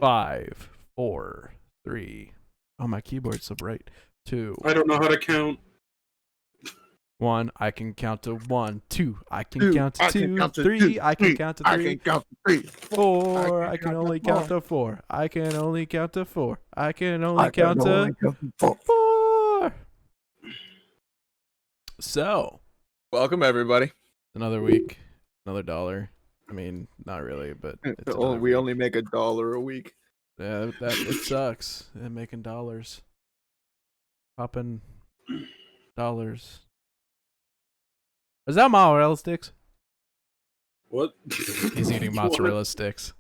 5, 4, 3. Oh, my keyboard's so bright. 2. I don't know how to count. 1. I can count to 1, 2. I can count to 2, 3. I can count to 3. I can count to 3. 4. I can only count to 4. I can only count to 4. I can only count to 4. So, welcome everybody. another week, another dollar. I mean, not really, but it's We only make $1 a week. Yeah, that it sucks. And making dollars, popping dollars. Is that mozzarella sticks? What? He's eating mozzarella sticks.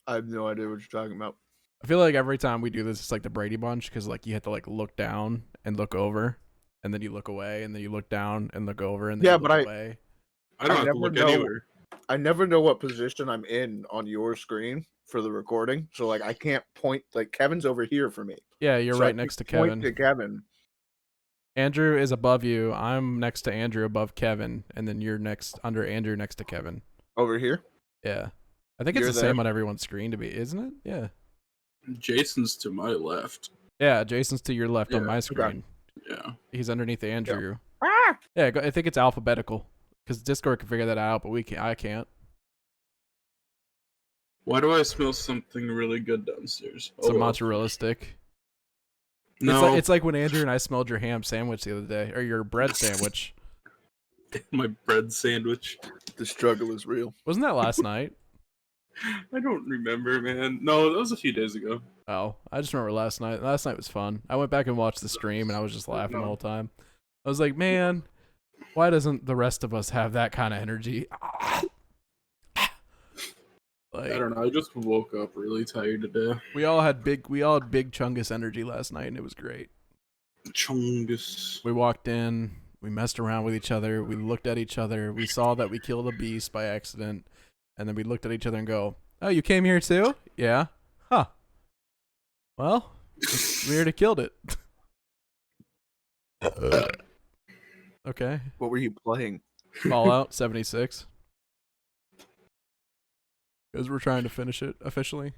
I have no idea what you're talking about. I feel like every time we do this, it's like the Brady Bunch, because like you have to like look down and look over, and then you look away, and then you look down and look over, and then you look away. I don't have to look anywhere. I never know what position I'm in on your screen for the recording, so like I can't point. Like Kevin's over here for me. Yeah, you're so right next to Kevin. Point to Kevin. Andrew is above you. I'm next to Andrew, above Kevin, and then you're next under Andrew, next to Kevin. Over here. Yeah, I think it's the same on everyone's screen, isn't it? Yeah. Jason's to my left. Yeah, Jason's to your left on my screen. Yeah. He's underneath Andrew. Ah! Yeah, I think it's alphabetical because Discord can figure that out, but I can't. Why do I smell something really good downstairs? It's a mozzarella stick. No, It's like when Andrew and I smelled your ham sandwich the other day, or your bread sandwich. my bread sandwich. The struggle is real. Wasn't that last night? I don't remember, man. No, that was a few days ago. Oh, I just remember last night. Last night was fun. I went back and watched the stream, and I was just laughing the whole time. I was like, man, why doesn't the rest of us have that kind of energy? Like, I don't know. I just woke up really tired today. we all had big Chungus energy last night, and it was great. Chungus. We walked in, we messed around with each other, we looked at each other, we saw that we killed a beast by accident, and then we looked at each other and go, "Oh, you came here too? Yeah? Huh. Well, we already killed it." Okay. What were you playing? Fallout 76. Because we're trying to finish it officially.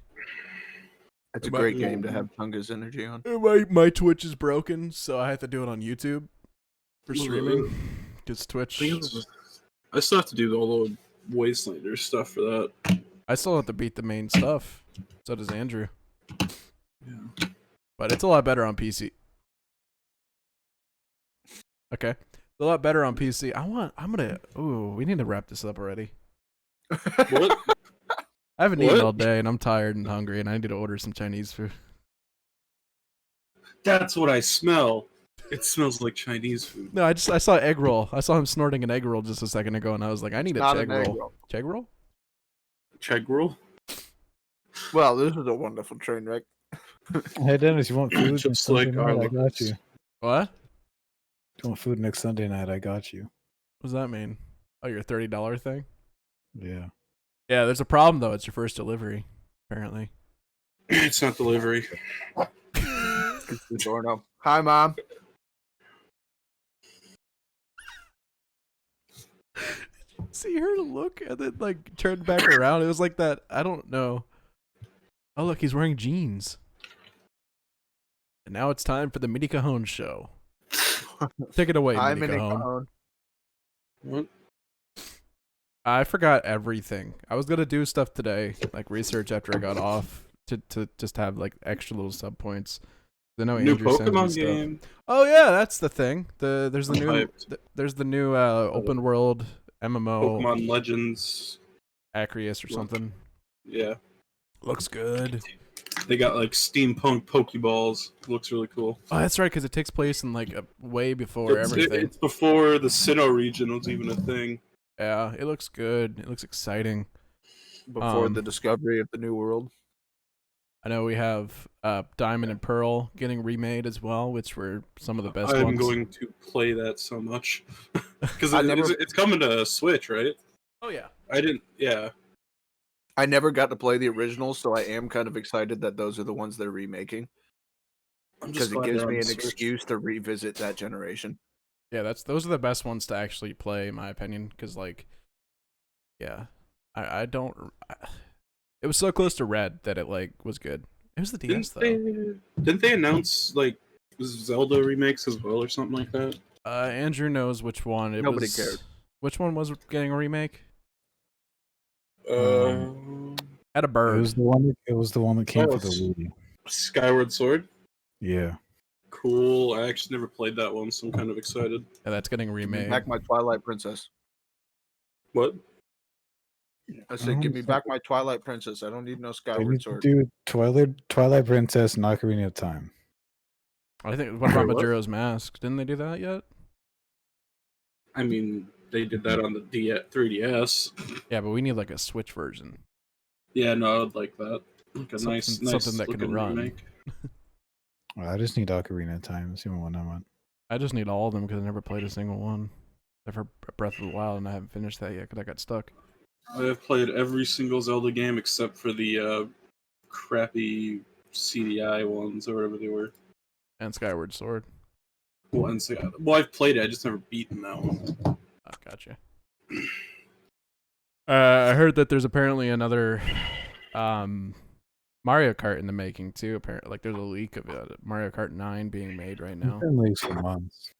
It's a great game to have Tunga's energy on. My Twitch is broken, so I have to do it on YouTube for streaming. Because Twitch... I still have to do all the Wastelander stuff for that. I still have to beat the main stuff. So does Andrew. Yeah. But it's a lot better on PC. Okay. It's a lot better on PC. We need to wrap this up already. What? I haven't eaten all day, and I'm tired and hungry, and I need to order some Chinese food. That's what I smell. It smells like Chinese food. No, I saw egg roll. I saw him snorting an egg roll just a second ago, and I was like, I need a egg roll. Egg roll? Cheg roll? Well, this is a wonderful train wreck. Hey Dennis, you want food? Just like I got you. What? You want food next Sunday night? I got you. What does that mean? Oh, your $30 thing? Yeah. Yeah, there's a problem, though. It's your first delivery, apparently. It's not delivery. It's the Dorno. Hi, Mom. See her look and then like turned back around. It was like that. I don't know. Oh look, he's wearing jeans. And now it's time for the Mini Cajon show. Take it away, Hi, Mini Cajon. What? I forgot everything. I was gonna do stuff today, like research after I got off, to just have like extra little sub points. I know New Andrew sends me Pokemon stuff. game. Oh yeah, that's the thing. There's the I'm new hyped. there's the new open world MMO Pokemon Legends. Acrius or something. Yeah. Looks good. They got like steampunk Pokeballs. Looks really cool. Oh, that's right, because it takes place in like way before everything. It's before the Sinnoh region was even a thing. Yeah, it looks good. It looks exciting. Before the discovery of the new world. I know we have Diamond and Pearl getting remade as well, which were some of the best I'm ones. going to play that so much. Because I never- it's coming to Switch, right? Oh yeah. Yeah. I never got to play the originals, so I am kind of excited that those are the ones they're remaking. I'm Because just it glad gives they're me on an Switch. excuse to revisit that generation. Yeah, those are the best ones to actually play, in my opinion. Because like, yeah, I don't. It was so close to red that it like was good. It was the DS Didn't they announce like Zelda remakes as well or something like that? Andrew knows which one. Nobody cared. Which one was getting a remake? Uh, Had a It bird. was the one. It was the one that came Oh, for the Wii. Skyward Sword. Yeah. Cool. I actually never played that one, so I'm kind of excited. Yeah, that's getting Give me remade. back my Twilight Princess. What? I said, give me back my Twilight Princess. I don't need no They Skyward need to Sword. do Twilight Princess and Ocarina of Time. I think. What about Wait, what? Majora's Mask? Didn't they do that yet? I mean, they did that on the 3DS. Yeah, but we need like a Switch version. Yeah, no, I would like that. Like a Something nice that can looking run. remake. Well, I just need Ocarina of Time. That's the only one I want. I just need all of them because I never played a single one. Except for Breath of the Wild, and I haven't finished that yet because I got stuck. I have played every single Zelda game except for the crappy CDI ones or whatever they were. And Skyward Sword. Well, I've played it. I just never beaten that one. Oh, gotcha. I heard that there's apparently another Mario Kart in the making too. Apparently, like there's a leak of it. Mario Kart 9 being made right It's now. been leaks for months.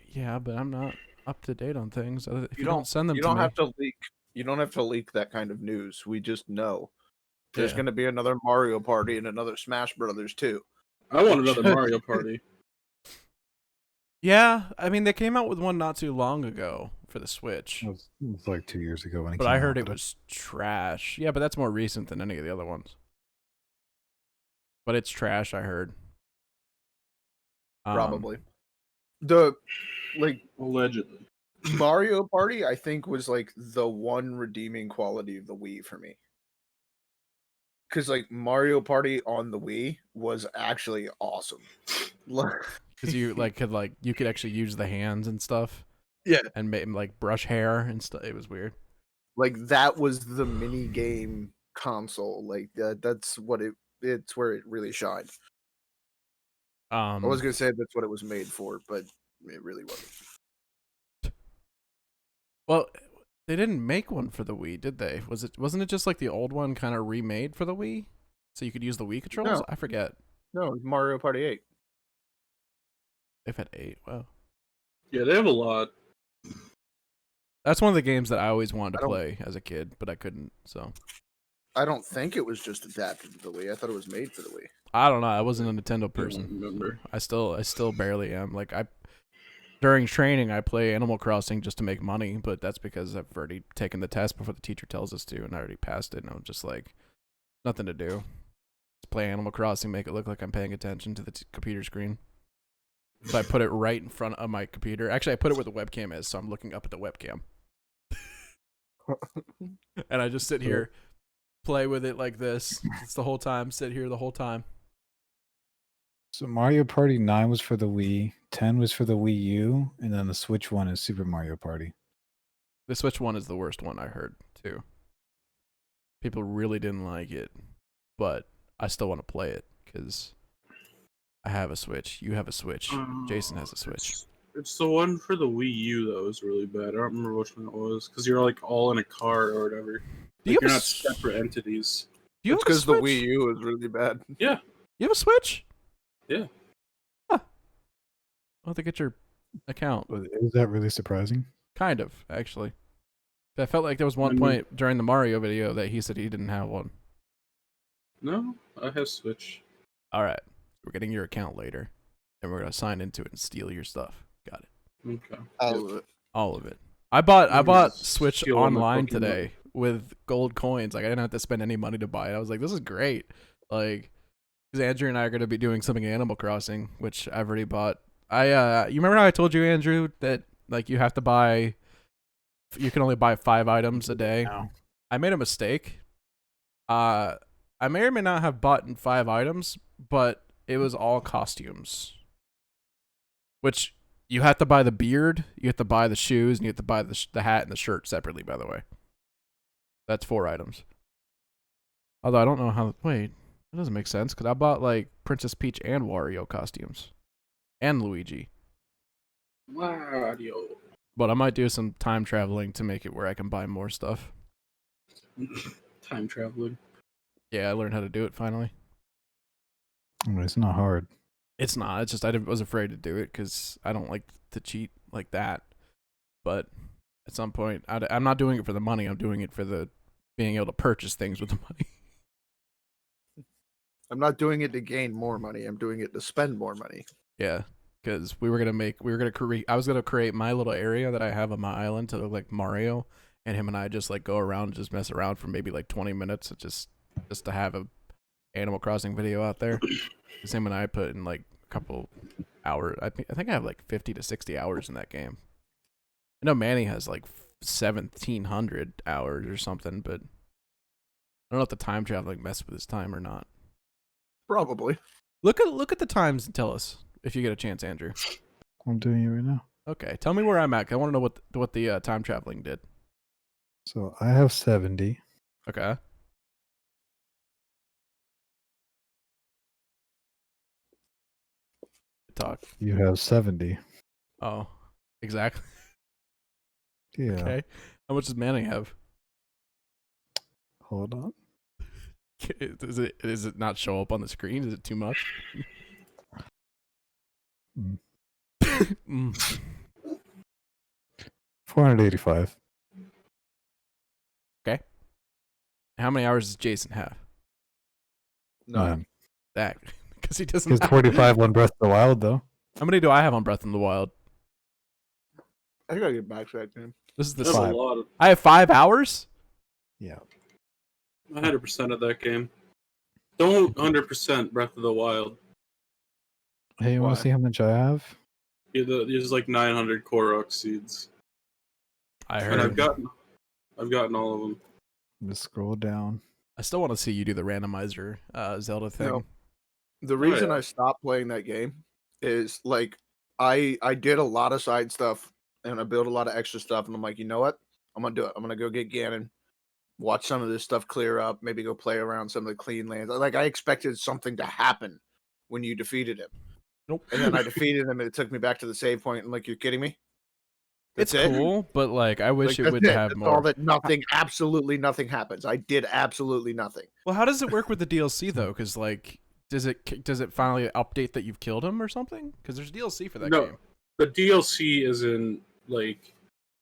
Yeah, but I'm not up to date on things. If You you don't send them You to don't me, have to leak. You don't have to leak that kind of news. We just know there's Yeah. going to be another Mario Party and another Smash Brothers too. I want another Mario Party. Yeah, I mean they came out with one not too long ago for the Switch, It was like 2 years ago when it but came I out. heard it was trash. Yeah, but that's more recent than any of the other ones. But it's trash, I heard. Probably. The like Allegedly. Mario Party, I think, was like the one redeeming quality of the Wii for me. Because like Mario Party on the Wii was actually awesome. Because you you could actually use the hands and stuff. Yeah. And like brush hair and stuff. It was weird. Like that was the mini game console. Like that's what it's where it really shined. I was gonna say that's what it was made for, but it really wasn't. Well, they didn't make one for the Wii, did they? Wasn't it just like the old one kind of remade for the Wii, so you could use the Wii controls? No. I forget. No, it was Mario Party 8. They've had 8. Wow. Yeah, they have a lot. That's one of the games that I always wanted to I don't- play as a kid, but I couldn't. So I don't think it was just adapted to the Wii. I thought it was made for the Wii. I don't know. I wasn't a Nintendo I don't person. remember. I still barely am. Like during training, I play Animal Crossing just to make money, but that's because I've already taken the test before the teacher tells us to, and I already passed it. And I'm just like, nothing to do. Just play Animal Crossing, make it look like I'm paying attention to the computer screen. So I put it right in front of my computer. Actually, I put it where the webcam is, so I'm looking up at the webcam. And I just sit here, play with it like this. It's the whole time. Sit here the whole time. So Mario Party 9 was for the Wii, 10 was for the Wii U, and then the Switch one is Super Mario Party. The Switch one is the worst one, I heard, too. People really didn't like it, but I still want to play it, because I have a Switch. You have a Switch. Jason has a Switch. It's the one for the Wii U that was really bad. I don't remember which one it was because you're like all in a car or whatever. Do you Like, you're have not separate entities. Do you It's have a because the Switch? Wii U is really bad. Yeah. You have a Switch? Yeah. Huh. I'll have to get your account. Is that really surprising? Kind of, actually. I felt like there was one point during the Mario video that he said he didn't have one. No, I have Switch. All right. We're getting your account later, and we're going to sign into it and steal your stuff. Got it. Okay. All of it. All of it. I bought Just Switch steal all my online Pokemon. today with gold coins. Like I didn't have to spend any money to buy it. I was like, this is great. Like, because Andrew and I are going to be doing something in Animal Crossing, which I've already bought. You remember how I told you, Andrew, that like you have to buy, you can only buy 5 items a day. No. I made a mistake. I may or may not have bought 5 items, but it was all costumes. Which you have to buy the beard, you have to buy the shoes, and you have to buy the hat and the shirt separately, by the way. That's 4 items. Although I don't know how. Wait, that doesn't make sense because I bought like Princess Peach and Wario costumes, and Luigi. Wario. But I might do some time traveling to make it where I can buy more stuff. Time traveling. Yeah, I learned how to do it finally. I mean, it's not hard. It's not. It's just I was afraid to do it because I don't like to cheat like that. But at some point, I'm not doing it for the money. I'm doing it for the being able to purchase things with the money. I'm not doing it to gain more money. I'm doing it to spend more money. Yeah, because I was gonna create my little area that I have on my island to look like Mario, and him and I just like go around and just mess around for maybe like 20 minutes, just to have a Animal Crossing video out there. Because him and I put in like a couple hours. I think I have like 50 to 60 hours in that game. I know Manny has like 1,700 hours or something, but I don't know if the time traveling messed with his time or not. Probably. Look at the times and tell us if you get a chance, Andrew. I'm doing it right now. Okay, tell me where I'm at. I want to know what the time traveling did. So I have 70. Okay. Good talk. You have 70. Oh, exactly. Yeah. Okay. How much does Manny have? Hold on. Does it not show up on the screen? Is it too much? Mm. 485. How many hours does Jason have? None. That because he doesn't. He has 45 on Breath of the Wild, though. How many do I have on Breath of the Wild? I gotta get back to that game. This is the That's a 5. lot of I have 5 hours. Yeah. 100% of that game. Don't 100% Breath of the Wild. Hey, you want Why? to see how much I have? Yeah, there's like 900 Korok seeds, I and heard. I've gotten all of them. Let's scroll down. I still want to see you do the randomizer Zelda thing. No. The reason yeah. I stopped playing that game is like I did a lot of side stuff and I built a lot of extra stuff, and I'm like, you know what? I'm gonna do it. I'm gonna go get Ganon, watch some of this stuff clear up, maybe go play around some of the clean lands. Like I expected something to happen when you defeated him. Nope. And then I defeated him and it took me back to the save point, and like, you're kidding me? It's That's it? cool, but like I wish Like, it that's would have That's more. all that absolutely nothing happens. I did absolutely nothing. Well, how does it work with the DLC though? Because like, does it finally update that you've killed him or something? Because there's DLC for that No. game. The DLC isn't like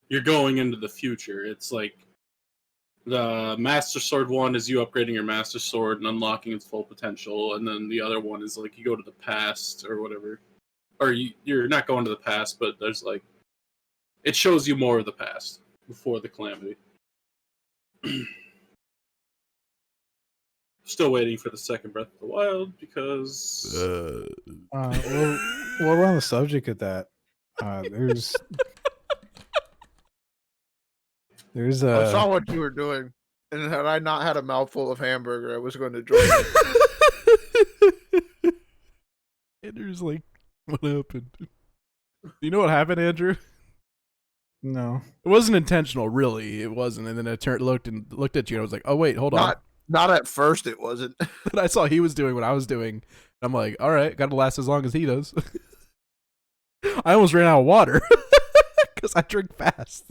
you're going into the future. It's like the Master Sword one is you upgrading your Master Sword and unlocking its full potential, and then the other one is like you go to the past or whatever. Or you're not going to the past, but there's like it shows you more of the past before the calamity. Still waiting for the second Breath of the Wild because Well, we're on the subject of that. There's I saw what you were doing, and had I not had a mouthful of hamburger, I was going to join you. Andrew's like, what happened? You know what happened, Andrew? no. It wasn't intentional, really. It wasn't. And then I looked at you, and I was like, oh wait, hold on. Not at first, it wasn't. And I saw he was doing what I was doing. I'm like, all right, got to last as long as he does. I almost ran out of water because I drink fast.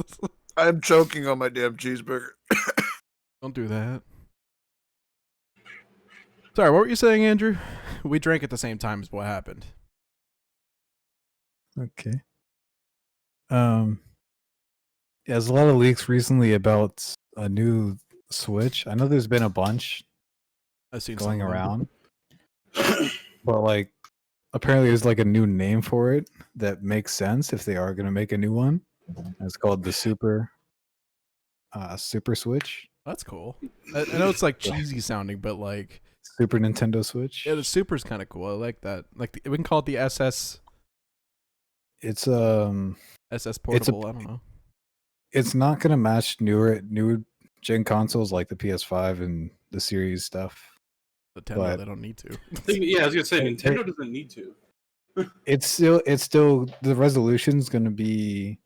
I'm choking on my damn cheeseburger. Don't do that. Sorry, what were you saying, Andrew? We drank at the same time as what happened. Okay. Yeah, there's a lot of leaks recently about a new Switch. I know there's been a bunch I've seen going some of them. around, but like apparently there's like a new name for it that makes sense if they are going to make a new one. It's called the Super Switch. That's cool. I know it's like cheesy sounding, but like Super Nintendo Switch. yeah, the Super's kind of cool. I like that. Like we can call it the SS It's portable. I don't know. it's not going to match new gen consoles like the PS5 and the Series stuff. Nintendo, But- they don't need to. yeah, I was gonna say Hey, Nintendo doesn't need to. It's still the resolution's going to be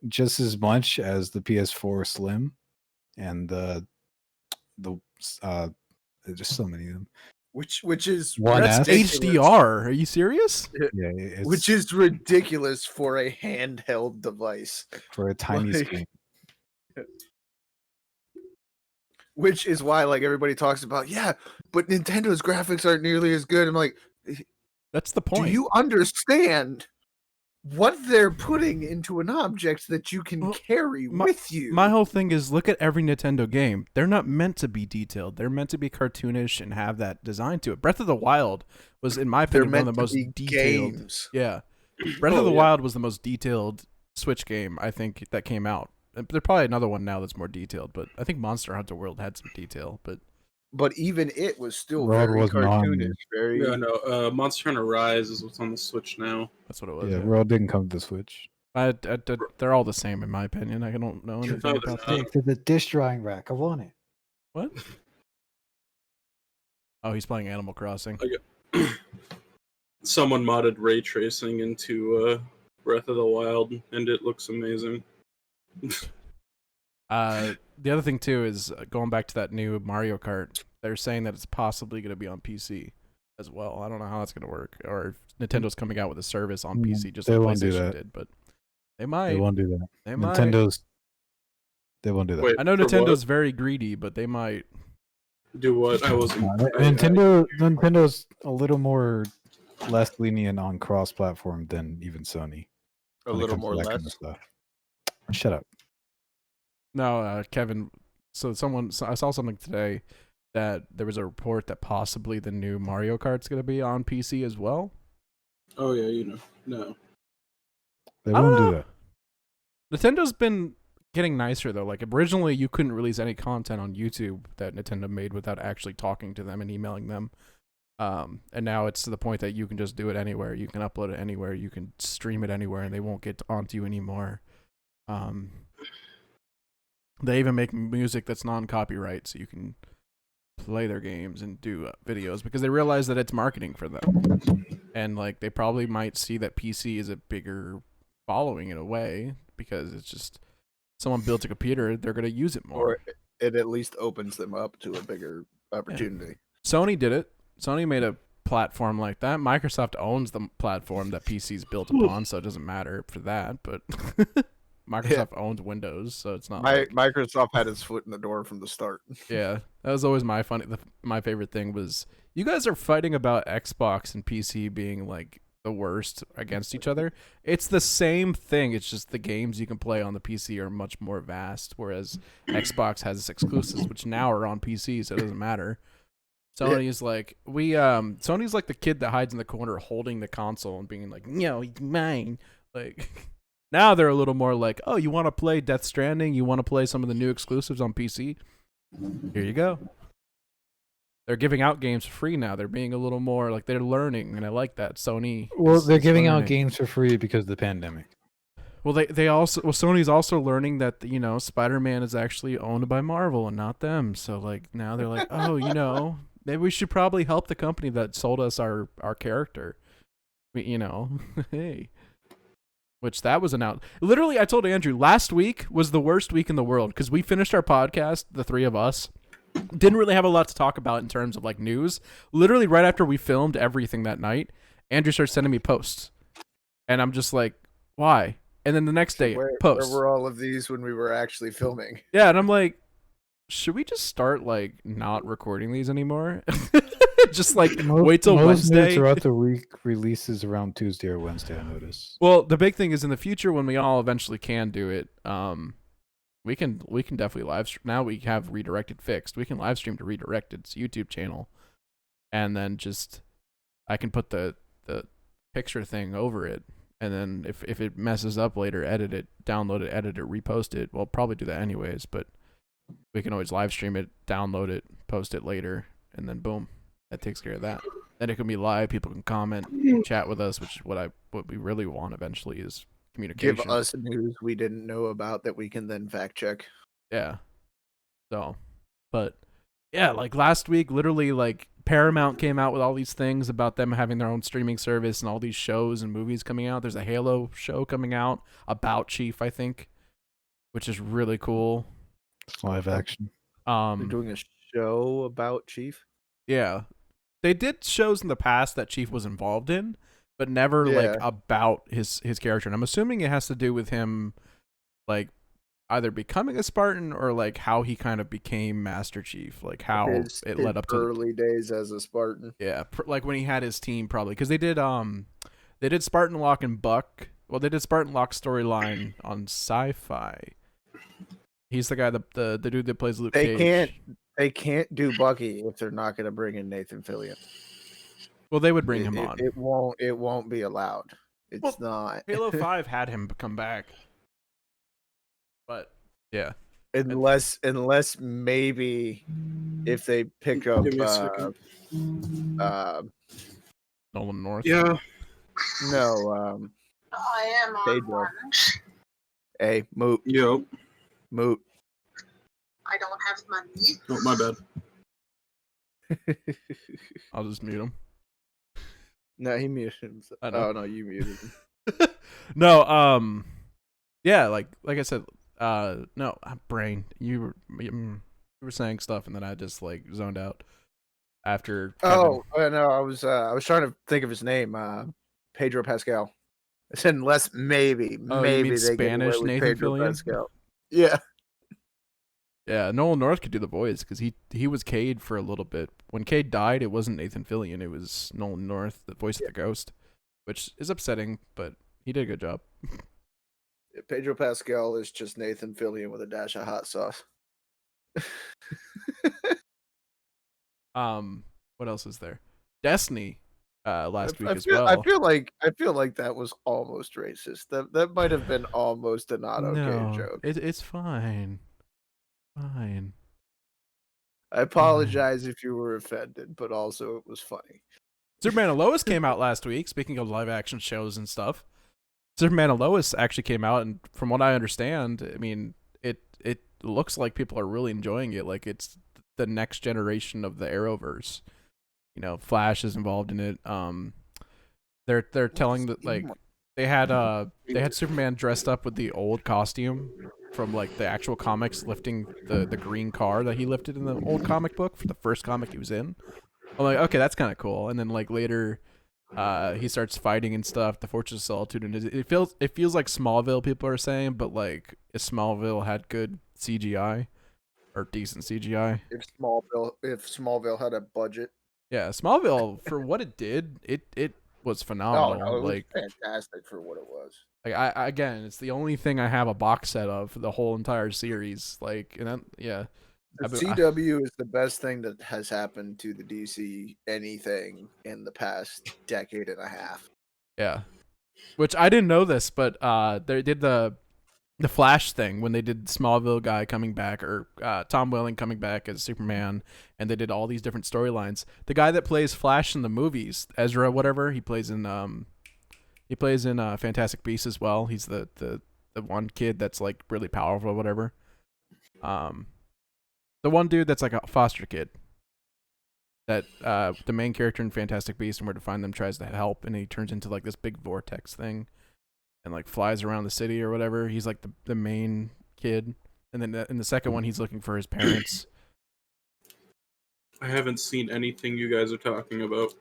just as much as the PS4 Slim and the there's just so many of them. Which is One That's S? HDR. Are you serious? Yeah, it's which is ridiculous for a handheld device. for a tiny like- screen. Which is why like everybody talks about, yeah, but Nintendo's graphics aren't nearly as good. I'm like, That's the do point. you understand what they're putting into an object that you can carry with you? My whole thing is look at every Nintendo game. They're not meant to be detailed. They're meant to be cartoonish and have that design to it. Breath of the Wild was, in my opinion, one of the most detailed games. Yeah. Breath of the Wild was the most detailed Switch game, I think, that came out. There's probably another one now that's more detailed, but I think Monster Hunter World had some detail, but even it was still World very wasn't on cartoonish. there. Very Yeah, no. Monster Hunter Rise is what's on the Switch now. that's what it was. Yeah, World didn't come to the Switch. They're all the same in my opinion. I don't know anything they're about not. that. Stick to the dish drying rack. I want it. What? Oh, he's playing Animal Crossing. Someone modded ray tracing into Breath of the Wild, and it looks amazing. The other thing too is going back to that new Mario Kart. They're saying that it's possibly going to be on PC as well. I don't know how that's going to work, or if Nintendo's coming out with a service on PC just They like won't do PlayStation that. did, but they might. They won't do that. They might. They won't do that. Wait, I know for Nintendo's what? very greedy, but they might. Do what? I wasn't. Nintendo's a little more less lenient on cross-platform than even Sony. a when it little comes to more that less. kind of stuff. Shut up. No, Kevin. So I saw something today that there was a report that possibly the new Mario Kart's going to be on PC as well. Oh yeah, no. They I don't won't do know. that. Nintendo's been getting nicer though. Like originally, you couldn't release any content on YouTube that Nintendo made without actually talking to them and emailing them. And now it's to the point that you can just do it anywhere. You can upload it anywhere. You can stream it anywhere, and they won't get onto you anymore. They even make music that's non-copyright, so you can play their games and do videos because they realize that it's marketing for them. And like they probably might see that PC is a bigger following in a way because it's just someone built a computer, they're going to use it more. Or it at least opens them up to a bigger opportunity. Sony did it. Sony made a platform like that. Microsoft owns the platform that PC's built upon, so it doesn't matter for that, but Microsoft owns Windows, so it's not Microsoft had its foot in the door from the start. Yeah, that was always my favorite thing was you guys are fighting about Xbox and PC being like the worst against each other. It's the same thing. It's just the games you can play on the PC are much more vast, whereas Xbox has its exclusives, which now are on PC, so it doesn't matter. Sony's like Sony's like the kid that hides in the corner holding the console and being like, no, it's mine. Like now they're a little more like, oh, you want to play Death Stranding? You want to play some of the new exclusives on PC? Here you go. They're giving out games for free now. They're being a little more like they're learning, and I like that. Sony. Well, they're is giving out learning. games for free because of the pandemic. Well, Sony's also learning that Spider-Man is actually owned by Marvel and not them. So like now they're like, oh, maybe we should probably help the company that sold us our character. Hey. Which that was announced. Literally, I told Andrew last week was the worst week in the world because we finished our podcast, the three of us. Didn't really have a lot to talk about in terms of like news. Literally, right after we filmed everything that night, Andrew started sending me posts, and I'm just like, why? And then the next day, posts. Where were all of these when we were actually filming? Yeah, and I'm like, should we just start like not recording these anymore? Just like wait till Wednesday. Throughout the week releases around Tuesday or Wednesday, I notice. Well, the big thing is in the future when we all eventually can do it, we can definitely live stream. Now we have Redirected fixed. We can live stream to Redirected's YouTube channel, and then just I can put the picture thing over it, and then if it messes up later, edit it, download it, edit it, repost it. We'll probably do that anyways, but we can always live stream it, download it, post it later, and then boom, that takes care of that. Then it can be live. People can comment, chat with us, which is what we really want eventually is communication. Give us news we didn't know about that we can then fact check. Yeah. So, but yeah, like last week, literally, like Paramount came out with all these things about them having their own streaming service and all these shows and movies coming out. There's a Halo show coming out about Chief, I think, which is really cool. It's live action. They're doing a show about Chief. Yeah, they did shows in the past that Chief was involved in, but never like about his character. And I'm assuming it has to do with him, like either becoming a Spartan or like how he kind of became Master Chief, like how his it led up to early days as a Spartan. yeah, like when he had his team probably because they did Spartan Lock and Buck. Well, they did Spartan Lock storyline on Sci-Fi. He's the guy the dude that plays Luke Cage. They can't do Bucky if they're not going to bring in Nathan Fillion. Well, they would bring him on. It won't be allowed. It's not. Halo 5 had him come back. But yeah. Unless maybe if they pick up Give me a second. Nolan North. Yeah. no I am on Pedro. lunch. Hey, Moot. Yo. Moot. I don't have money. Oh, my bad. I'll just mute him. No, he muted himself. I know. Oh no, you muted him. No, yeah, like I said, no, brain. You were saying stuff and then I just like zoned out after Kevin. No, I was trying to think of his name, Pedro Pascal. I said unless maybe Oh, you maybe mean they get away Spanish with Nathan Pedro Fillion? Pascal. Yeah. Yeah, Nolan North could do the voice because he was Cade for a little bit. When Cade died, it wasn't Nathan Fillion, it was Nolan North, the voice of the Ghost, which is upsetting, but he did a good job. Pedro Pascal is just Nathan Fillion with a dash of hot sauce. What else is there? Destiny, last week as I well. feel like that was almost racist. That might have been almost a not okay joke. It's fine. Fine. I apologize if you were offended, but also it was funny. Superman and Lois came out last week. Speaking of live action shows and stuff, Superman and Lois actually came out, and from what I understand, I mean, it looks like people are really enjoying it. Like it's the next generation of the Arrowverse. You know, Flash is involved in it. They're telling that like they had Superman dressed up with the old costume from like the actual comics, lifting the green car that he lifted in the old comic book for the first comic he was in. I'm like, okay, that's kind of cool. And then like later, he starts fighting and stuff. The Fortress of Solitude, and it feels like Smallville. People are saying, but like if Smallville had good CGI or decent CGI, If Smallville had a budget, yeah, Smallville for what it did, it was phenomenal. it was like fantastic for what it was. Like I again, it's the only thing I have a box set of the whole entire series. Like, and then, yeah, The CW is the best thing that has happened to the DC anything in the past decade and a half. yeah. Which I didn't know this, but they did the Flash thing when they did Smallville guy coming back or Tom Welling coming back as Superman, and they did all these different storylines. The guy that plays Flash in the movies, Ezra, whatever, he plays in Fantastic Beasts as well. He's the one kid that's like really powerful or whatever. The one dude that's like a foster kid that the main character in Fantastic Beasts and Where to Find Them tries to help, and he turns into like this big vortex thing and like flies around the city or whatever. He's like the main kid, and then in the second one he's looking for his parents. I haven't seen anything you guys are talking about.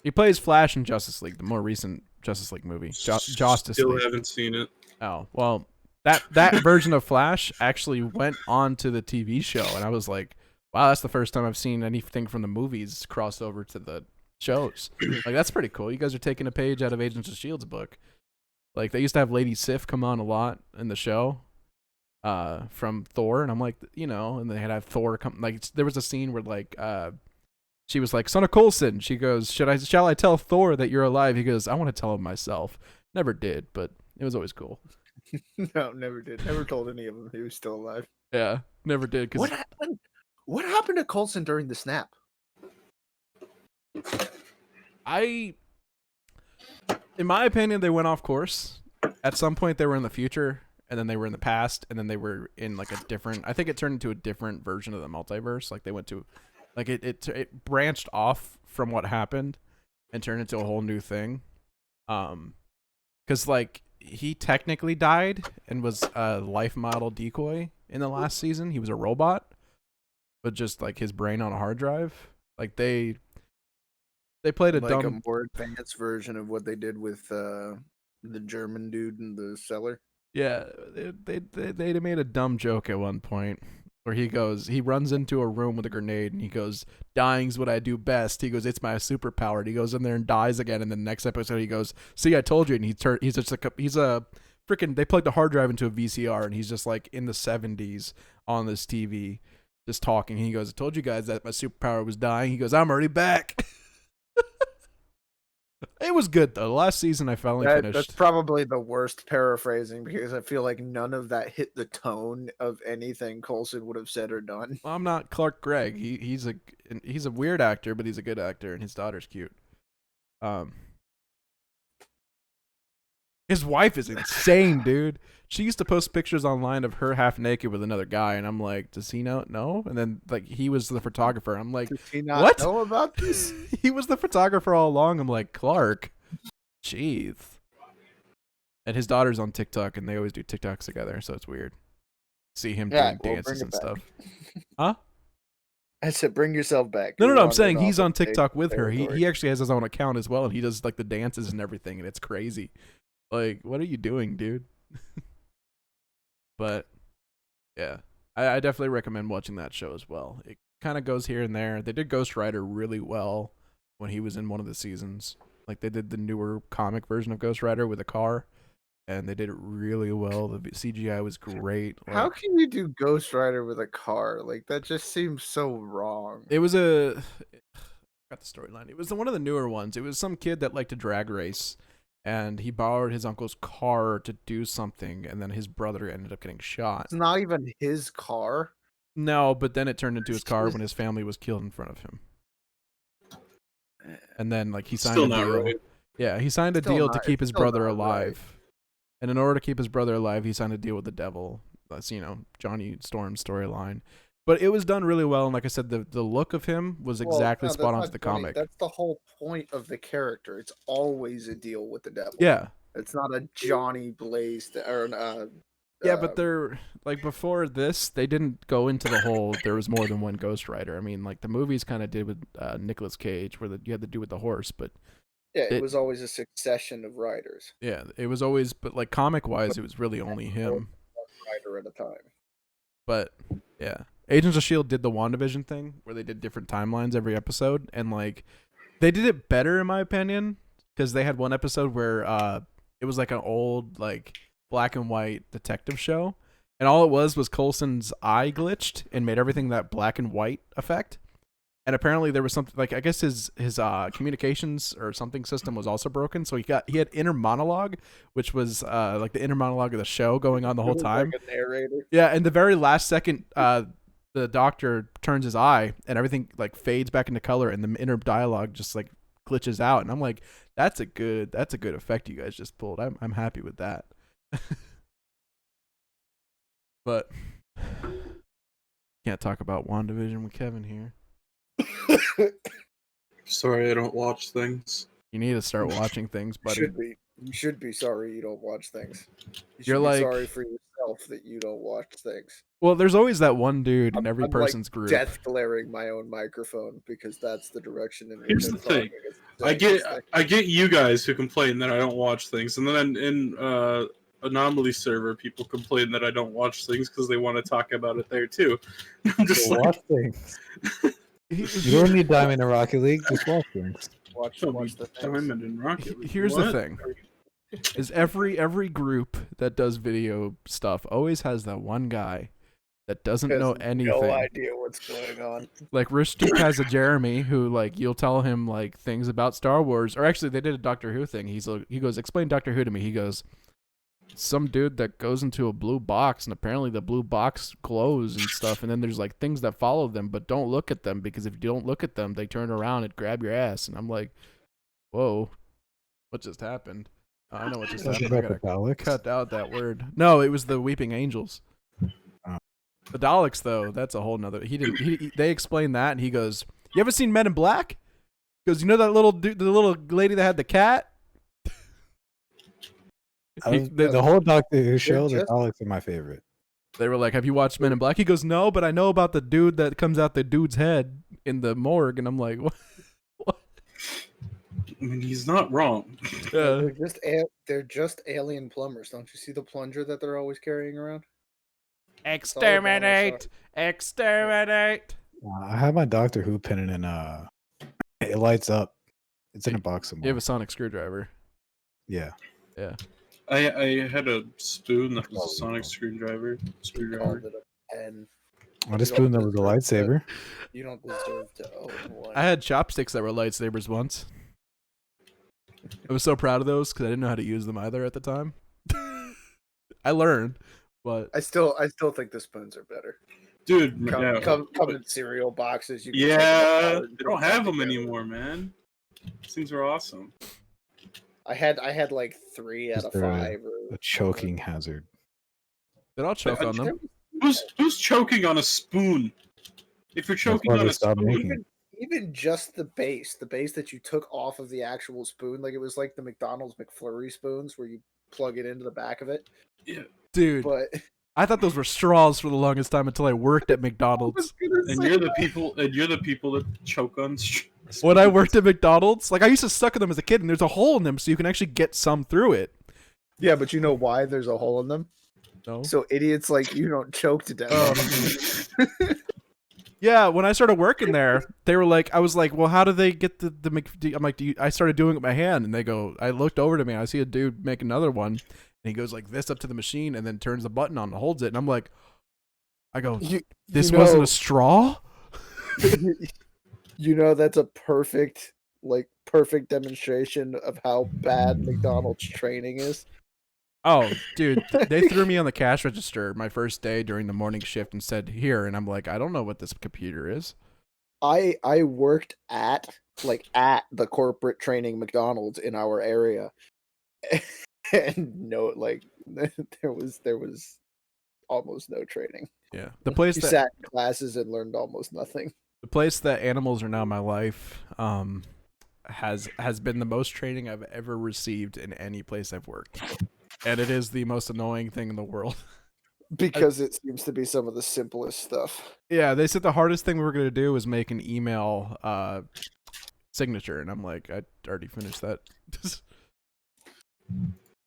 He plays Flash in Justice League, the more recent Justice League movie. Justice Still League. haven't seen it. Oh, well, that version of Flash actually went on to the TV show, and I was like, wow, that's the first time I've seen anything from the movies cross over to the shows. Like, that's pretty cool. You guys are taking a page out of Agents of S.H.I.E.L.'s book. Like, they used to have Lady Sif come on a lot in the show from Thor, and I'm like, you know, and they had to have Thor come. Like, there was a scene where, like, she was like, "Son of Coulson." She goes, "Shall I tell Thor that you're alive?" He goes, "I want to tell him myself." Never did, but it was always cool. No, never did. Never told any of them he was still alive. Yeah, never did. What happened? What happened to Coulson during the snap? In my opinion, they went off course. At some point, they were in the future, and then they were in the past, and then they were in like a different. I think it turned into a different version of the multiverse. Like they went to, like it branched off from what happened, and turned into a whole new thing. Because like he technically died and was a life model decoy in the last season. He was a robot, but just like his brain on a hard drive. Like they played a like dumb, a more advanced version of what they did with the German dude in the cellar. Yeah, they made a dumb joke at one point where he runs into a room with a grenade and he goes, "Dying's what I do best." He goes, "It's my superpower." And he goes in there and dies again. And then the next episode he goes, "See, I told you." And he's just like he's a freaking. They plugged the hard drive into a VCR and he's just like in the 70s on this TV, just talking. He goes, "I told you guys that my superpower was dying." He goes, "I'm already back." It was good though. The last season I finally finished. That's probably the worst paraphrasing because I feel like none of that hit the tone of anything Coulson would have said or done. Well, I'm not Clark Gregg. He's a weird actor, but he's a good actor, and his daughter's cute. His wife is insane, dude. She used to post pictures online of her half naked with another guy, and I'm like, does he know? No. And then like he was the photographer. I'm like, Does he not what? know about this? He was the photographer all along. I'm like, Clark, jeez. And his daughter's on TikTok, and they always do TikToks together, so it's weird. See him doing dances and stuff. Huh? I said, bring yourself back. No, You're I'm saying wandering he's off on of stage TikTok with her. territory. He actually has his own account as well, and he does like the dances and everything, and it's crazy. Like, what are you doing, dude? But yeah, I definitely recommend watching that show as well. It kind of goes here and there. They did Ghost Rider really well when he was in one of the seasons. Like they did the newer comic version of Ghost Rider with a car, and they did it really well. The CGI was great. Like, How can you do Ghost Rider with a car? Like that just seems so wrong. it was I got the storyline. It was one of the newer ones. It was some kid that liked to drag race, and he borrowed his uncle's car to do something, and then his brother ended up getting shot. It's not even his car. No, but then it turned into his car when his family was killed in front of him. And then like he signed Still a not deal. right. Yeah, he signed a Still deal not- to keep his still brother not alive. And in order to keep his brother alive, he signed a deal with the devil. That's, Johnny Storm's storyline. But it was done really well, and like I said, the look of him was exactly no, spot that's on not to the Johnny. comic. That's the whole point of the character. It's always a deal with the devil. Yeah. It's not a Johnny Blaze or Yeah, but they're like before this, they didn't go into the whole there was more than one Ghost Rider. I mean, like the movies kind of did with Nicolas Cage, where you had to do with the horse, but it was always a succession of riders, yeah, it was always. But like comic wise, it was really only him. one rider at a time. But yeah, Agents of Shield did the WandaVision thing where they did different timelines every episode, and like they did it better in my opinion because they had one episode where it was like an old like black and white detective show, and all it was Coulson's eye glitched and made everything that black and white effect. And apparently there was something like I guess his communications or something system was also broken, so he had inner monologue, which was like the inner monologue of the show going on the whole time. Like a narrator. Yeah, and the very last second, the doctor turns his eye and everything like fades back into color, and the inner dialogue just like glitches out. And I'm like, that's a good effect you guys just pulled. I'm happy with that. But can't talk about WandaVision with Kevin here. Sorry, I don't watch things. You need to start watching things, buddy. You should be sorry you don't watch things. You should You're be like- sorry for yourself that you don't watch things. Well, there's always that one dude in every I'm, person's like, group. Death glaring my own microphone because that's the direction in which Here's I'm the thing. talking. It's I get you guys who complain that I don't watch things, and then in Anomaly server, people complain that I don't watch things because they want to talk about it there too. I'm just So like, watch things. You don't need Diamond in Rocket League. Just watch things. watch "Oh, the things. Diamond and Rocket League." Here's What? the thing: is every group that does video stuff always has that one guy that doesn't know Has anything. No idea what's going on. Like Rich Duke has a Jeremy who like you'll tell him like things about Star Wars, or actually they did a Doctor Who thing. He goes, explain Doctor Who to me. He goes, some dude that goes into a blue box, and apparently the blue box glows and stuff, and then there's like things that follow them, but don't look at them, because if you don't look at them, they turn around and grab your ass. And I'm like, whoa, what just happened? I know what just Talking happened. I about the gotta Daleks. cut out that word. No, it was the Weeping Angels. Oh. The Daleks, though, that's a whole nother. They explained that, and he goes, "You ever seen Men in Black?" He goes, "You know that little dude, the little lady that had the cat?" The whole Doctor Who show, the just- Daleks are my favorite. They were like, "Have you watched Men in Black?" He goes, "No, but I know about the dude that comes out the dude's head in the morgue." And I'm like, "What?" I mean, he's not wrong. They're just alien plumbers. Don't you see the plunger that they're always carrying around? Exterminate! Exterminate! I have my Doctor Who pin and it lights up. It's in a box somewhere. You have a sonic screwdriver. Yeah. Yeah. I had a spoon that was a sonic screwdriver. He called it a pen. I just spoon that was a lightsaber. You don't deserve to own one. I had chopsticks that were lightsabers once. I was so proud of those because I didn't know how to use them either at the time. I learned, but I still think the spoons are better. Dude, Come in cereal boxes. You can take them yeah, apart and they put don't them have them together. anymore, man. These things are awesome. I had like 3 out Is of there 5. A choking hazard. they'll all choke on them. Who's choking on a spoon? If you're choking why on they a stopped spoon, making Even just the base that you took off of the actual spoon, like it was like the McDonald's McFlurry spoons where you plug it into the back of it. Dude, But I thought those were straws for the longest time until I worked at McDonald's. and you're the people that choke on. When I worked at McDonald's, like I used to suck at them as a kid, and there's a hole in them so you can actually get some through it. yeah, but you know why there's a hole in them? No. So idiots like you don't choke to death. Yeah, when I started working there, they were like, I was like, well, how do they get the I'm like, I started doing it with my hand, and they go, I looked over to me, I see a dude make another one, and he goes like this up to the machine, and then turns the button on and holds it, and I'm like, I go, this wasn't a straw? You know that's a perfect demonstration of how bad McDonald's training is. Oh, dude, they threw me on the cash register my first day during the morning shift and said, here, and I'm like, I don't know what this computer is. I worked at the corporate training McDonald's in our area, and no, like there was almost no training. Yeah, the place You that sat in classes and learned almost nothing. the place that animals are now my life has been the most training I've ever received in any place I've worked. And it is the most annoying thing in the world. Because it seems to be some of the simplest stuff. Yeah, they said the hardest thing we were going to do was make an email signature. And I'm like, I already finished that.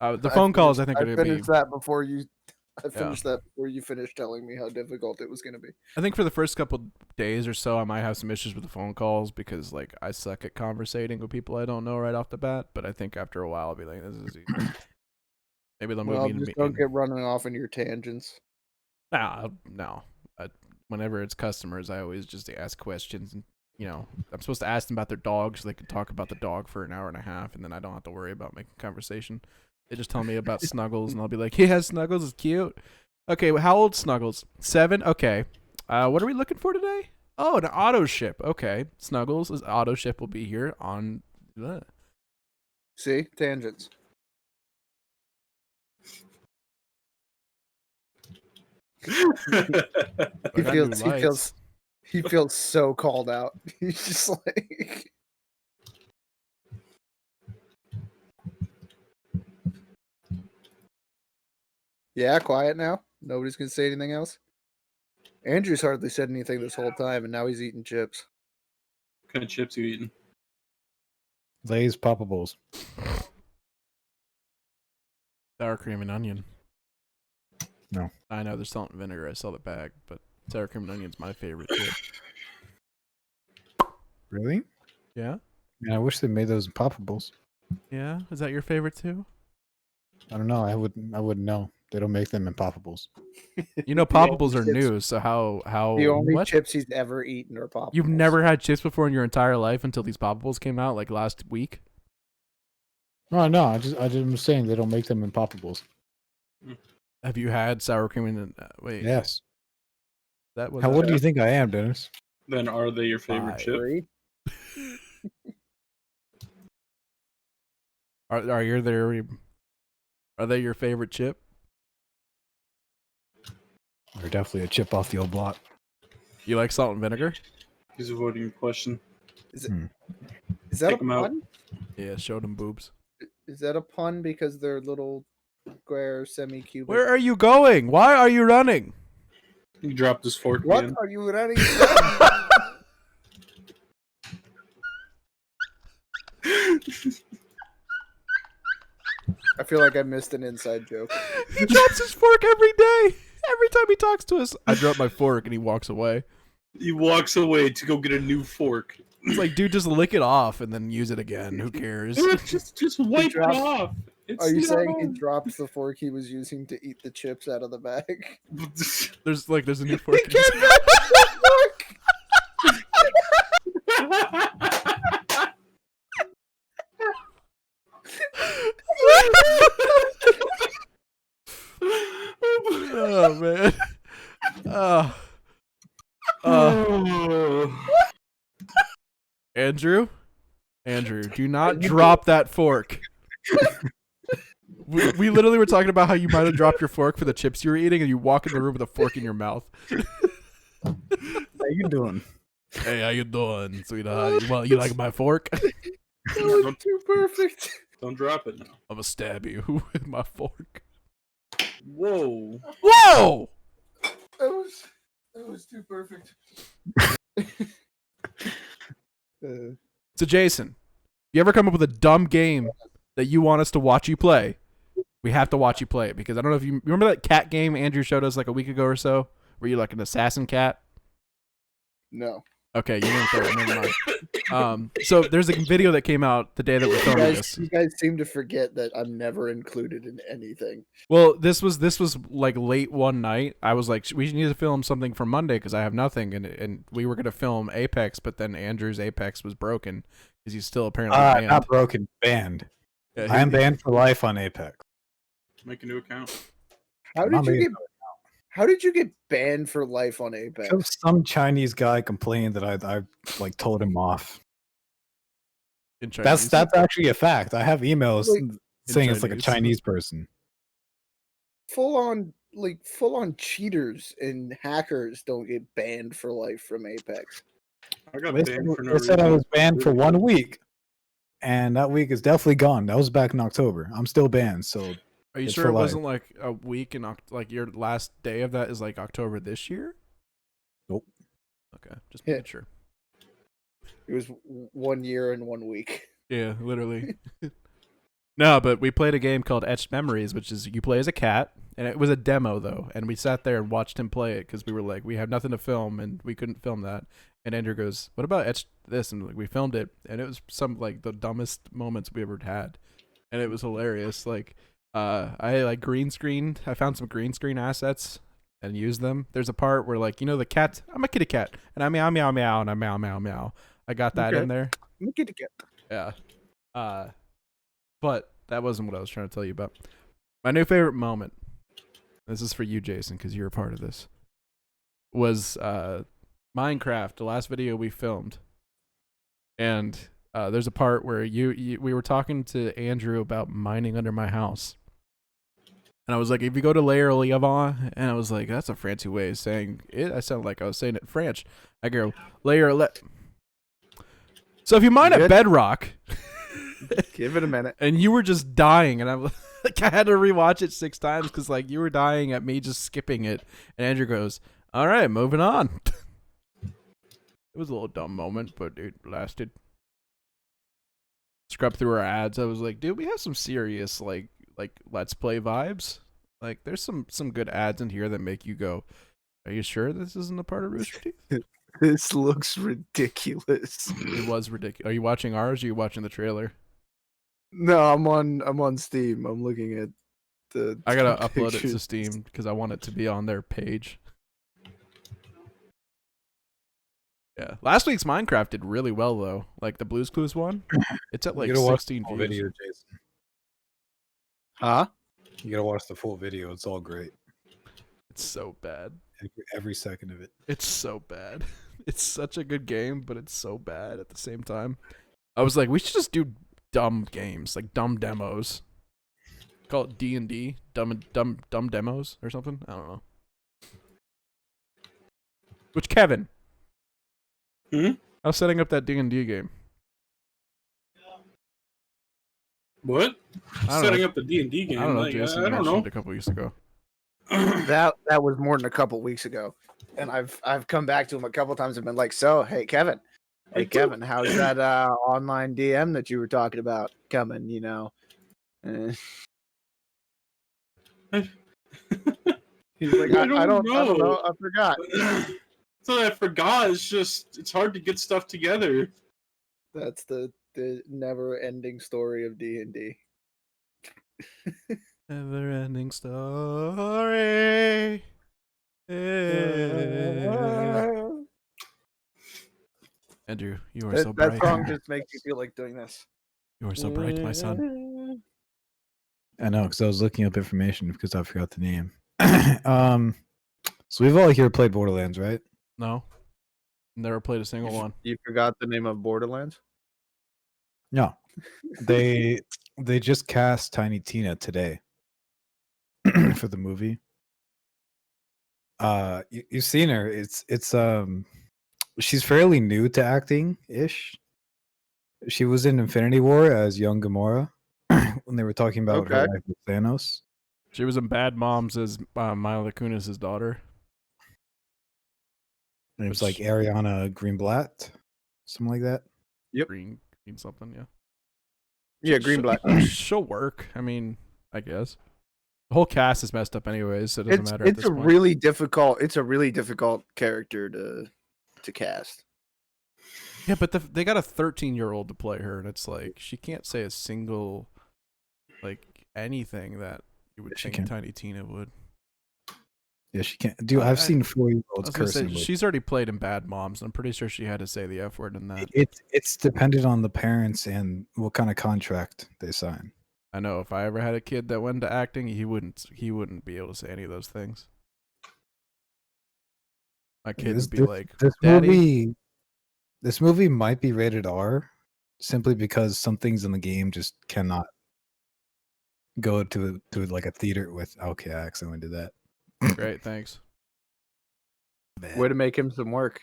The phone calls, I think, are going to be... I finished that before you finished telling me how difficult it was going to be. I think for the first couple days or so, I might have some issues with the phone calls because, like, I suck at conversating with people I don't know right off the bat. But I think after a while, I'll be like, this is easy. Maybe they'll move me Just to don't get running off in your tangents. No. Whenever it's customers, I always just ask questions. And, you know, I'm supposed to ask them about their dog so they can talk about the dog for an hour and a half, and then I don't have to worry about making conversation. They just tell me about Snuggles, and I'll be like, yeah, Snuggles is cute. Okay, well, how old Snuggles? 7? Okay. What are we looking for today? Oh, an auto ship. Okay. Snuggles' auto ship will be here on... See? Tangents. He feels so called out. He's just like... Yeah, quiet now. Nobody's gonna say anything else. Andrew's hardly said anything this whole time, and now he's eating chips. What kind of chips you eating? Lay's Poppables. Sour cream and onion. No. I know there's salt and vinegar. I saw the bag, but sour cream and onion's my favorite chip. Really? Yeah? Man, I wish they made those in Poppables. Yeah? Is that your favorite too? I don't know. I wouldn't know. They don't make them in Poppables. You know, Poppables are new, so how The only what? chips he's ever eaten are Poppables. You've never had chips before in your entire life until these Poppables came out, like last week? No. I'm saying they don't make them in Poppables. Have you had sour cream and wait? Yes. That was. How old do you think I am, Dennis? Then are they your favorite chip? Three? Are they your favorite chip? They're definitely a chip off the old block. You like salt and vinegar? He's avoiding your question. Is that Take a 'em out. pun? Yeah, show them boobs. Is that a pun because they're little square semi-cubic? Where are you going? Why are you running? He dropped his fork What again. are you running from? I feel like I missed an inside joke. He drops his fork every day. Every time he talks to us, I drop my fork and he walks away. He walks away to go get a new fork. It's like, dude, just lick it off and then use it again. Who cares? just wipe it off. It's Are you saying not- he dropped the fork he was using to eat the chips out of the bag? There's a new fork. He came back with the fork! Oh man. Andrew, do not drop that fork. We literally were talking about how you might have dropped your fork for the chips you were eating, and you walk in the room with a fork in your mouth. How you doing? Hey, how you doing, sweetheart? Well, you like my fork? That was too perfect. Don't drop it now. I'm gonna stab you with my fork. Whoa. Whoa! That was too perfect. So, Jason, you ever come up with a dumb game that you want us to watch you play? We have to watch you play it because I don't know if you remember that cat game Andrew showed us like a week ago or so, where you're like an assassin cat. No. Okay, you didn't play it. Never mind. So there's a video that came out the day that we're filming this. You guys seem to forget that I'm never included in anything. Well, this was like late one night. I was like, we need to film something for Monday because I have nothing, and we were gonna film Apex, but then Andrew's Apex was broken because he's still apparently banned. Not broken, banned. Yeah, I am banned for life on Apex. Make a new account. How did you get banned for life on Apex? Because some Chinese guy complained that I like told him off. in Chinese. That's actually a fact. I have emails Like, saying it's like a Chinese. Chinese person. Full on cheaters and hackers don't get banned for life from Apex. I got They banned for no said I reason. was banned for 1 week, and that week is definitely gone. That was back in October. I'm still banned, so Are you it's sure for it life. wasn't like a week in like your last day of that is like October this year? Nope. Okay, just Yeah. making sure. It was 1 year and 1 week. Yeah, literally. No, but we played a game called Etched Memories, which is you play as a cat, and it was a demo though, and we sat there and watched him play it because we were like, we have nothing to film, and we couldn't film that. And Andrew goes, "What about Etched this?" And like, we filmed it, and it was some like the dumbest moments we ever had, and it was hilarious. Like, I like green screened. I found some green screen assets and used them. There's a part where like the cat. I'm a kitty cat, and I meow meow meow, and I meow meow meow. I got that in there. Look at it. Yeah. But that wasn't what I was trying to tell you about. My new favorite moment, this is for you, Jason, because you're a part of this, was Minecraft, the last video we filmed. And there's a part where we were talking to Andrew about mining under my house. And I was like, if you go to layer Liavon, and I was like, that's a fancy way of saying it. I sounded like I was saying it in French. I go, layer So if you mine at bedrock... Give it a minute. And you were just dying, and I'm like, I had to rewatch it 6 times because like you were dying at me just skipping it. And Andrew goes, "All right, moving on." It was a little dumb moment, but it lasted. Scrub through our ads. I was like, dude, we have some serious like Let's Play vibes. Like, there's some good ads in here that make you go, "Are you sure this isn't a part of Rooster Teeth?" This looks ridiculous. It was ridiculous. Are you watching ours? Or are you watching the trailer? No, I'm on Steam. I'm looking at the. I gotta upload it to pictures. Steam because I want it to be on their page. Yeah, last week's Minecraft did really well though. Like the Blue's Clues one, it's at like You gotta watch 16 the full views. video, Jason. Huh? You gotta watch the full video. It's all great. It's so bad. Every second of it. It's so bad. It's such a good game, but it's so bad at the same time. I was like, we should just do dumb games, like dumb demos. Call it D&D, dumb demos or something. I don't know. Which Kevin? Hmm? I was setting up that D&D game. What? I don't Setting know. up the D&D game? I don't know. Like, Jason I don't mentioned know. it a couple weeks ago. That was more than a couple weeks ago, and I've come back to him a couple times and been like, "So, hey, Kevin, Hey Kevin, how's that online DM that you were talking about coming? You know, he's like, I don't know, I forgot. It's not that I forgot. It's just it's hard to get stuff together. That's the never-ending story of D&D. Never-ending story. Andrew, you are so bright. That song just makes you feel like doing this. You are so bright, my son. I know, because I was looking up information because I forgot the name. So we've all here played Borderlands, right? No, never played a single one. You forgot the name of Borderlands? No. They just cast Tiny Tina today for the movie. You've seen her. It's she's fairly new to acting ish. She was in Infinity War as young Gamora when they were talking about her life with Thanos. She was in Bad Moms as Mila Kunis' daughter. And it was like Ariana Greenblatt, something like that. Yep. Green something, yeah. Yeah, Greenblatt. She'll work. I mean, I guess. The whole cast is messed up anyways, so it doesn't matter at this point. It's a really difficult character to cast. Yeah, but they got a 13-year-old to play her, and it's like she can't say a single like anything that you would think Tiny Tina would. Yeah, she can't. Dude, I've seen 4-year-olds cursing. She's already played in Bad Moms. I'm pretty sure she had to say the F word in that. It's dependent on the parents and what kind of contract they sign. I know if I ever had a kid that went into acting, he wouldn't be able to say any of those things. My kid would be like, Daddy? This movie might be rated R simply because some things in the game just cannot go to like a theater with. Okay, I accidentally did that. Great, thanks. Way to make him some work.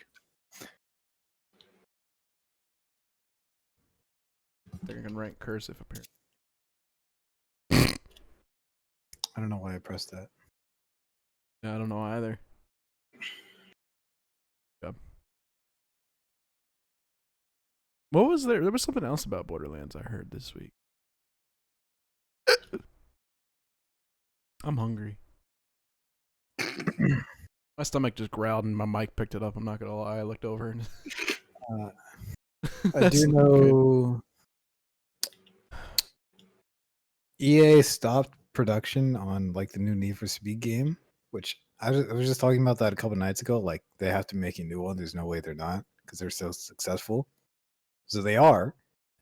I think I can rank cursive apparently. I don't know why I pressed that. Yeah, I don't know either. Yep. What was there? There was something else about Borderlands I heard this week. I'm hungry. My stomach just growled and my mic picked it up. I'm not gonna lie. I looked over and I do know EA stopped production on like the new Need for Speed game, which I was just talking about that a couple nights ago. Like they have to make a new one. There's no way they're not because they're so successful. So they are,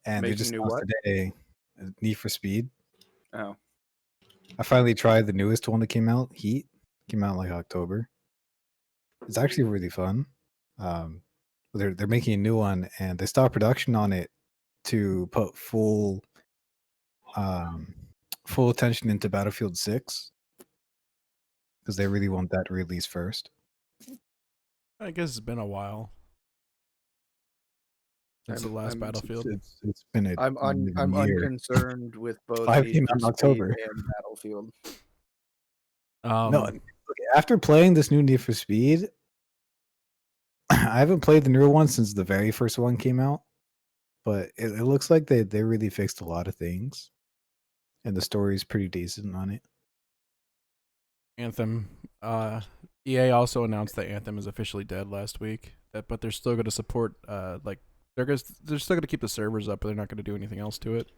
and they just announced today Need for Speed. Oh, I finally tried the newest one that came out. Heat came out in like October. It's actually really fun. They're making a new one, and they stopped production on it to put full attention into Battlefield 6 because they really want that to release first. I guess it's been a while since the last Battlefield. It's been a I'm unconcerned with both 5 Need for in October Speed and Battlefield. No, after playing this new Need for Speed, I haven't played the newer one since the very first one came out, but it looks like they really fixed a lot of things, and the story is pretty decent on it. Anthem. EA also announced that Anthem is officially dead last week. But they're still going to support. They're still going to keep the servers up, but they're not going to do anything else to it.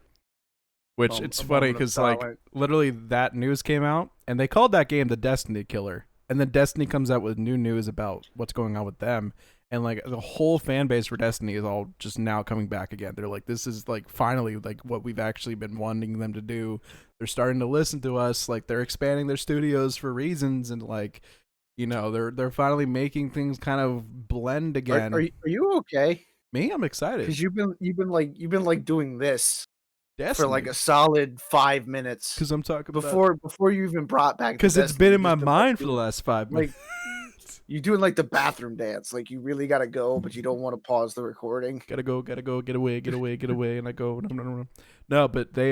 Which it's funny because like literally that news came out, and they called that game the Destiny Killer. And then Destiny comes out with new news about what's going on with them. And like the whole fan base for Destiny is all just now coming back again. They're like, this is like finally like what we've actually been wanting them to do. They're starting to listen to us. Like they're expanding their studios for reasons, and like, you know, they're finally making things kind of blend again. Are you okay? Me, I'm excited because you've been doing this. Destiny. For like a solid 5 minutes. Because I'm talking before you even brought back. Because it's been in my mind for the last 5 minutes. Like, you're doing like the bathroom dance. Like you really gotta go, but you don't want to pause the recording. Gotta go, get away. And I go, no. But they,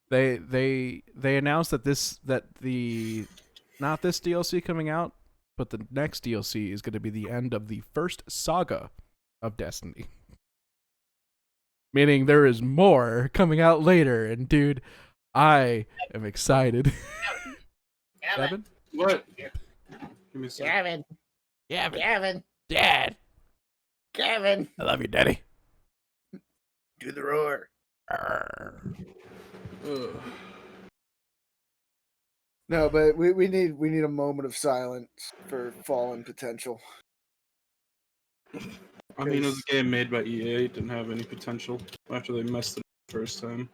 they announced that not this DLC coming out, but the next DLC is going to be the end of the first saga of Destiny. Meaning there is more coming out later, and dude, I am excited. Gavin? What? Give me a second. Gavin. Gavin. Gavin. Dad. Gavin. I love you, Daddy. Do the roar. Arr. Ugh. No, but we need a moment of silence for Fallen Potential. I mean, it was a game made by EA. It didn't have any potential after they messed it up the first time.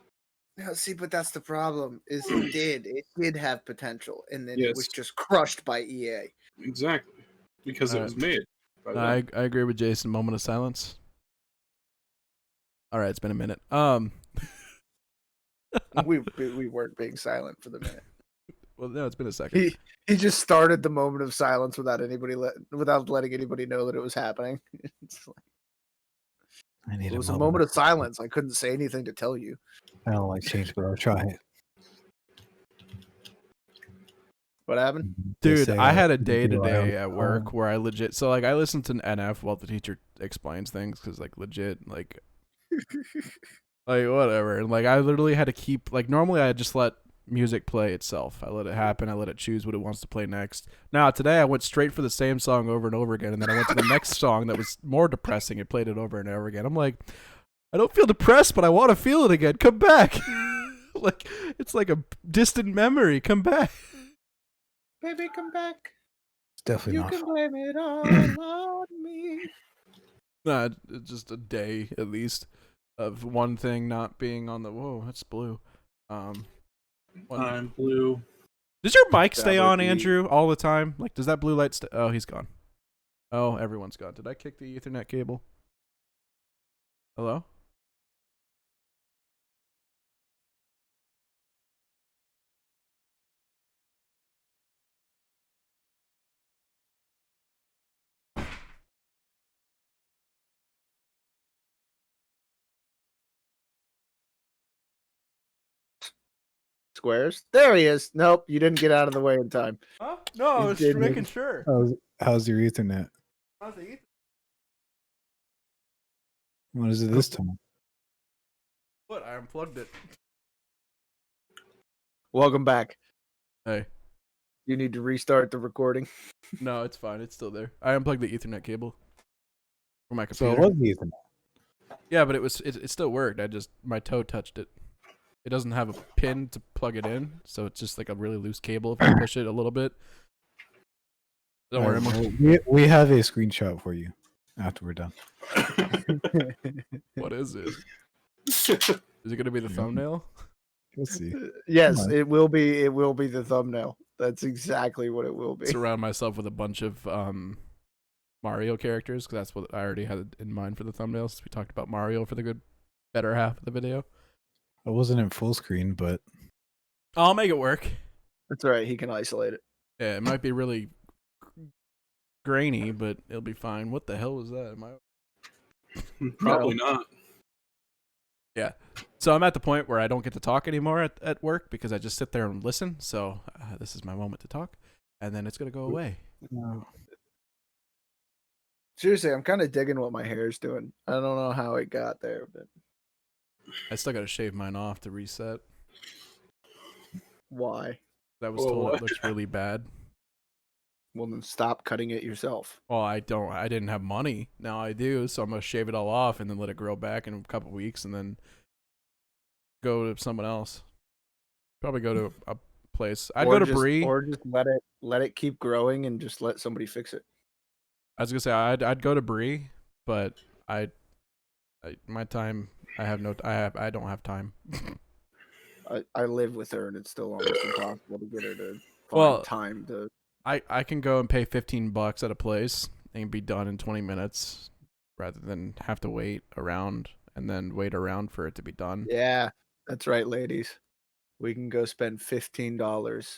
No, see, but that's the problem. Is it did have potential, and then it was Yes. just crushed by E EA. Exactly. Because it Alright. was made by them. I agree with Jason. Moment of silence. All right, it's been a minute. We weren't being silent for the minute. Well, no, it's been a second. He just started the moment of silence without without letting anybody know that it was happening. It's like, I need it was a moment of silence. I couldn't say anything to tell you. I don't like change, but I'll try it. What happened? They Dude, say, I had a do day I today have- at work where I legit, so like I listened to an NF while the teacher explains things because like legit, like whatever. And like I literally had to keep, like normally I just let music play itself. I let it happen. I let it choose what it wants to play next. Now today I went straight for the same song over and over again, and then I went to the next song that was more depressing and played it over and over again. I'm like, I don't feel depressed, but I want to feel it again. Come back. Like it's like a distant memory. Come back. Baby, come back. It's definitely You not. can blame it all on me. Nah, it's just a day at least of one thing not being on the. Whoa, that's blue. One- I'm blue. Does your mic That stay would on, be- Andrew, all the time? Like, does that blue light stay? Oh, he's gone. Oh, everyone's gone. Did I kick the Ethernet cable? Hello? Squares. There he is. Nope, you didn't get out of the way in time. Huh? No, I You was didn't. making sure. How's your Ethernet? What is it this time? What? I unplugged it. Welcome back. Hey. You need to restart the recording. No, it's fine. It's still there. I unplugged the Ethernet cable for my So computer. it was the Ethernet. Yeah, but it still worked. My toe touched it. It doesn't have a pin to plug it in, so it's just like a really loose cable if I push it a little bit. Don't worry, We have a screenshot for you after we're done. what is it? Is it going to be the thumbnail? We'll see. Yes, Come on. it will be. It will be the thumbnail. That's exactly what it will be. Surround myself with a bunch of Mario characters because that's what I already had in mind for the thumbnails. We talked about Mario for the better half of the video. I wasn't in full screen, but I'll make it work. That's all right. He can isolate it. Yeah, it might be really grainy, but it'll be fine. What the hell was that? Am I... Probably not. Yeah. So I'm at the point where I don't get to talk anymore at work because I just sit there and listen. So this is my moment to talk, and then it's gonna go away. Seriously, I'm kind of digging what my hair's doing. I don't know how it got there, but I still gotta shave mine off to reset. why? I was told it looks really bad. Well, then stop cutting it yourself. Well, I didn't have money. Now I do, so I'm gonna shave it all off and then let it grow back in a couple weeks, and then go to someone else. Probably go to a place. I'd go to Bree. or just let it keep growing and just let somebody fix it. I was gonna say I'd go to Bree, but my time I don't have time. I live with her, and it's still almost impossible to get her to find Well, time to. I can go and pay $15 at a place and be done in 20 minutes rather than have to wait around and then wait around for it to be done. Yeah, that's right, ladies. We can go spend $15,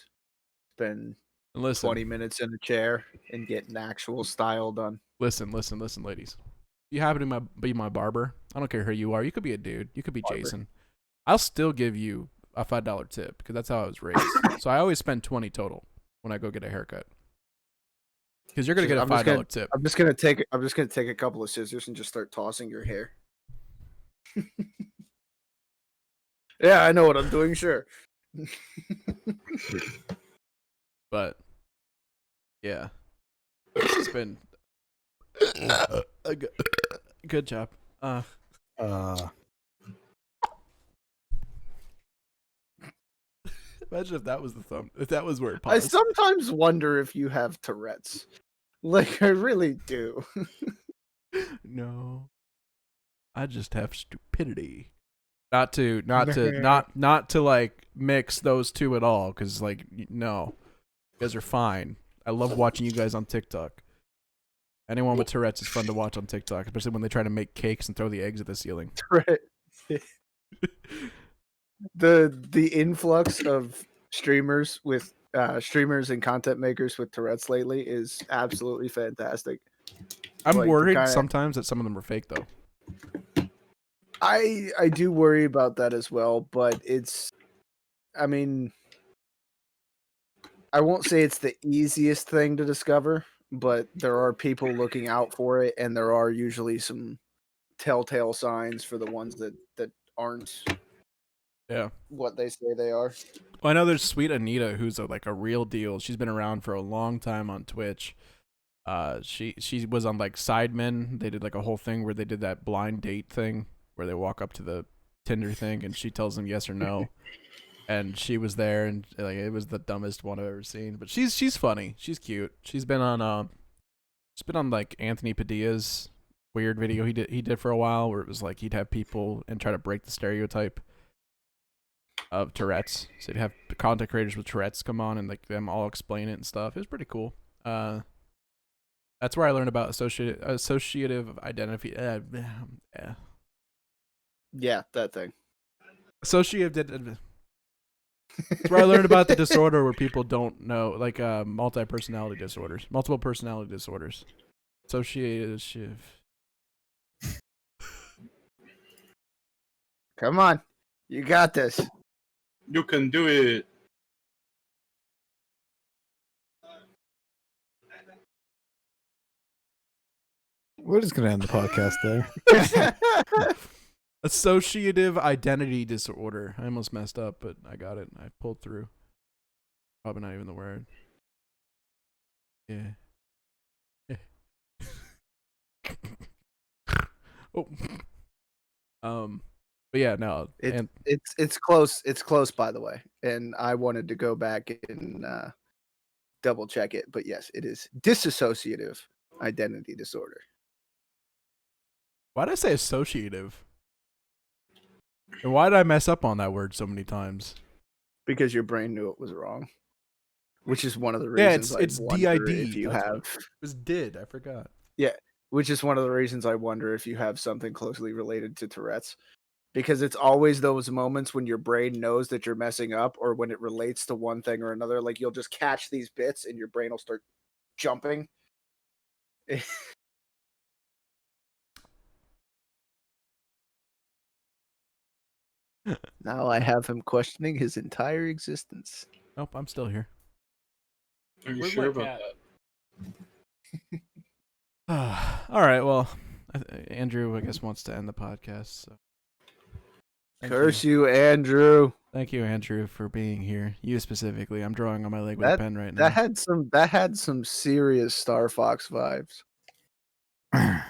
spend And listen, 20 minutes in a chair, and get an actual style done. listen, ladies. You happen to be my barber. I don't care who you are. You could be a dude. You could be Barber. Jason. I'll still give you a $5 tip because that's how I was raised. So I always spend 20 total when I go get a haircut. Because you're gonna get a $5 tip. I'm just gonna take a couple of scissors and just start tossing your hair. Yeah, I know what I'm doing. Sure. But yeah, it's been a good job. Imagine if that was the thumb. If that was where it I paused. sometimes wonder if you have Tourette's. Like, I really do. No, I just have stupidity. Not to like mix those two at all, because like no, you guys are fine. I love watching you guys on TikTok. Anyone with Tourette's is fun to watch on TikTok, especially when they try to make cakes and throw the eggs at the ceiling. Right. The influx of streamers and content makers with Tourette's lately is absolutely fantastic. I'm Like, worried sometimes that some of them are fake though. I do worry about that as well, but I mean, I won't say it's the easiest thing to discover, but there are people looking out for it, and there are usually some telltale signs for the ones that aren't what they say they are. Well, I know there's Sweet Anita, who's like a real deal. She's been around for a long time on Twitch. She was on like Sidemen. They did like a whole thing where they did that blind date thing where they walk up to the Tinder thing and she tells them yes or no. And she was there, and like it was the dumbest one I've ever seen. But she's funny. She's cute. She's been on like Anthony Padilla's weird video he did for a while, where it was like he'd have people and try to break the stereotype of Tourette's. So he'd have content creators with Tourette's come on and like them all explain it and stuff. It was pretty cool. That's where I learned about associative identity. Yeah, that thing. Associative. That's where I learned about the disorder where people don't know, like multiple personality disorders. Associative. Come on, you got this. You can do it. We're just gonna end the podcast there. Associative identity disorder. I almost messed up, but I got it. I pulled through. Probably not even the word. Yeah. Oh. But yeah, no. It's close. It's close, by the way. And I wanted to go back and double check it, but yes, it is dissociative identity disorder. Why did I say associative? And why did I mess up on that word so many times? Because your brain knew it was wrong. Which is one of the reasons. Yeah, it's wonder DID. if you have. It was did. I forgot. Yeah, which is one of the reasons I wonder if you have something closely related to Tourette's. Because it's always those moments when your brain knows that you're messing up, or when it relates to one thing or another. Like you'll just catch these bits and your brain will start jumping. Now I have him questioning his entire existence. Nope, I'm still here. Are you Where's sure my about that? All right, well, Andrew, I guess, wants to end the podcast. So. Curse you, Andrew. Thank you, Andrew, for being here. You specifically. I'm drawing on my leg with a pen right now. That had some serious Star Fox vibes. I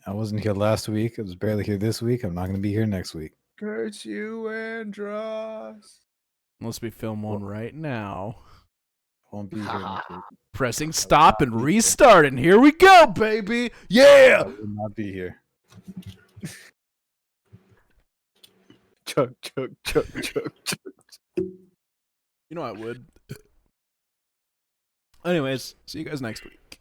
wasn't here last week. I was barely here this week. I'm not going to be here next week. Curse you, Andros. Unless we film one right now. Won't be here next week. Pressing stop and restart, and here we go, baby! Yeah! I will not be here. Chug, chug, chug, chug, chug. You know I would. Anyways, see you guys next week.